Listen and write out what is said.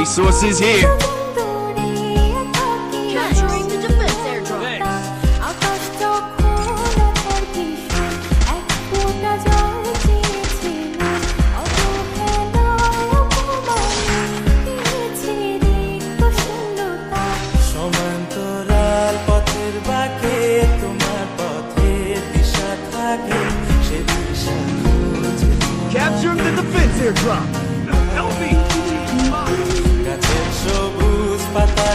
Resources here. Capturing the defense airdrop. সমান্তরাল পথের বাঁকে তোমার পথের দিশা থাকে সে দিশা খুঁজে Capturing the defense airdrop. Help me. গাছের সবুজ পাতা